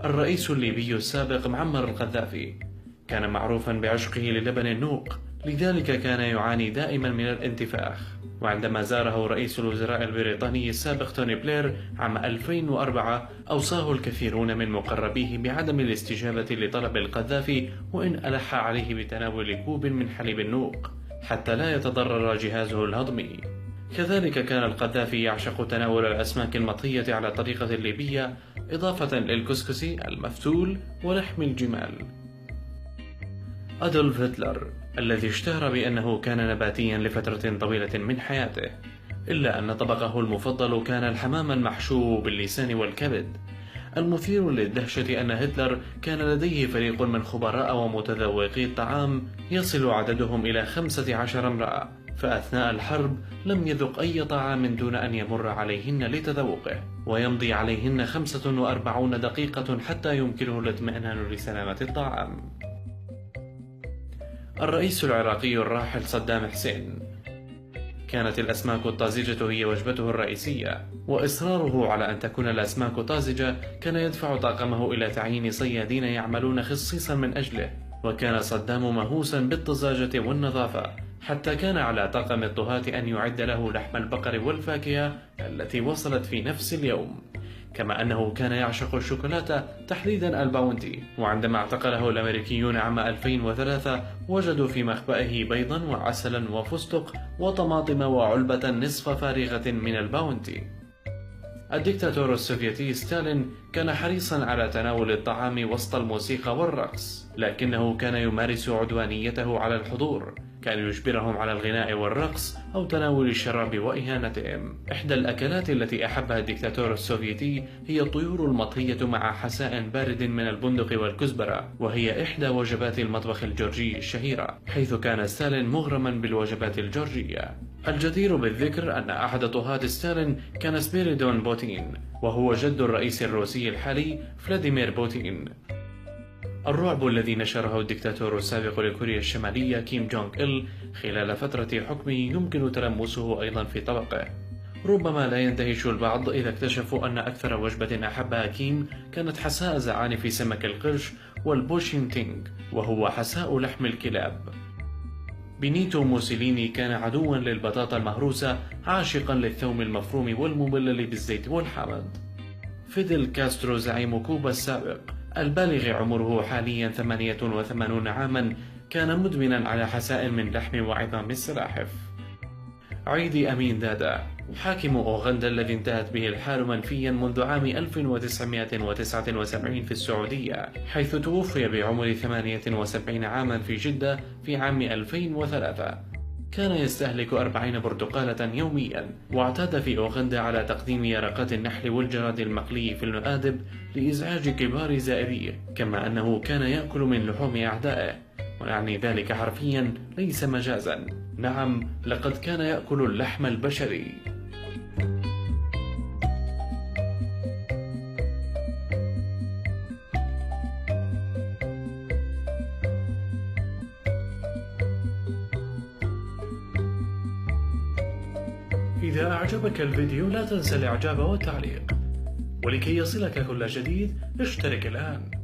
الرئيس الليبي السابق معمر القذافي كان معروفا بعشقه للبن النوق، لذلك كان يعاني دائما من الانتفاخ. وعندما زاره رئيس الوزراء البريطاني السابق توني بلير عام 2004 أوصاه الكثيرون من مقربيه بعدم الاستجابة لطلب القذافي، وإن ألح عليه بتناول كوب من حليب النوق حتى لا يتضرر جهازه الهضمي. كذلك كان القذافي يعشق تناول الأسماك المطهية على الطريقة الليبية، إضافة للكسكس المفتول ولحم الجمال. أدولف هتلر الذي اشتهر بأنه كان نباتيا لفترة طويلة من حياته، إلا أن طبقه المفضل كان الحمام المحشو باللسان والكبد. المثير للدهشة أن هتلر كان لديه فريق من خبراء ومتذوقي الطعام يصل عددهم إلى 15 امرأة، فأثناء الحرب لم يذق أي طعام دون أن يمر عليهن لتذوقه، ويمضي عليهن 45 دقيقة حتى يمكنه الاطمئنان لسلامة الطعام. الرئيس العراقي الراحل صدام حسين كانت الأسماك الطازجة هي وجبته الرئيسية، وإصراره على أن تكون الأسماك طازجة كان يدفع طاقمه إلى تعيين صيادين يعملون خصيصا من أجله. وكان صدام مهووسا بالطزاجة والنظافة، حتى كان على طاقم الطهاة أن يعد له لحم البقر والفاكهة التي وصلت في نفس اليوم، كما أنه كان يعشق الشوكولاتة، تحديدا الباونتي. وعندما اعتقله الأمريكيون عام 2003 وجدوا في مخبئه بيضا وعسلا وفستق وطماطم وعلبة نصف فارغة من الباونتي. الدكتاتور السوفيتي ستالين كان حريصا على تناول الطعام وسط الموسيقى والرقص، لكنه كان يمارس عدوانيته على الحضور، كان يجبرهم على الغناء والرقص أو تناول الشراب وإهانتهم. إحدى الأكلات التي أحبها الدكتاتور السوفيتي هي الطيور المطهية مع حساء بارد من البندق والكزبرة، وهي إحدى وجبات المطبخ الجورجي الشهيرة، حيث كان ستالين مغرما بالوجبات الجورجية. الجدير بالذكر أن أحد طهاة ستالين كان سبيريدون بوتين، وهو جد الرئيس الروسي الحالي فلاديمير بوتين. الرعب الذي نشره الدكتاتور السابق لكوريا الشمالية كيم جونغ إل خلال فترة حكمه يمكن تلمسه أيضا في طبقه. ربما لا يندهش البعض إذا اكتشفوا أن أكثر وجبة أحبها كيم كانت حساء زعانف سمك القرش والبوشينتينغ، وهو حساء لحم الكلاب. بينيتو موسوليني كان عدوا للبطاطا المهروسة، عاشقا للثوم المفروم والمبلل بالزيت والحامض. فيدل كاسترو زعيم كوبا السابق البالغ عمره حاليا 88 عاما كان مدمنا على حساء من لحم وعظام السلاحف. عيدي أمين دادا حاكم أوغندا الذي انتهت به الحال منفيا منذ عام 1979 في السعودية، حيث توفي بعمر 78 عاما في جدة في عام 2003. كان يستهلك 40 برتقالة يوميا، واعتاد في أوغندا على تقديم يرقات النحل والجراد المقلي في المآدب لإزعاج كبار زائريه، كما أنه كان يأكل من لحوم أعدائه، ويعني ذلك حرفيا ليس مجازا. نعم، لقد كان يأكل اللحم البشري. إذا أعجبك الفيديو لا تنسى الإعجاب والتعليق، ولكي يصلك كل جديد اشترك الآن.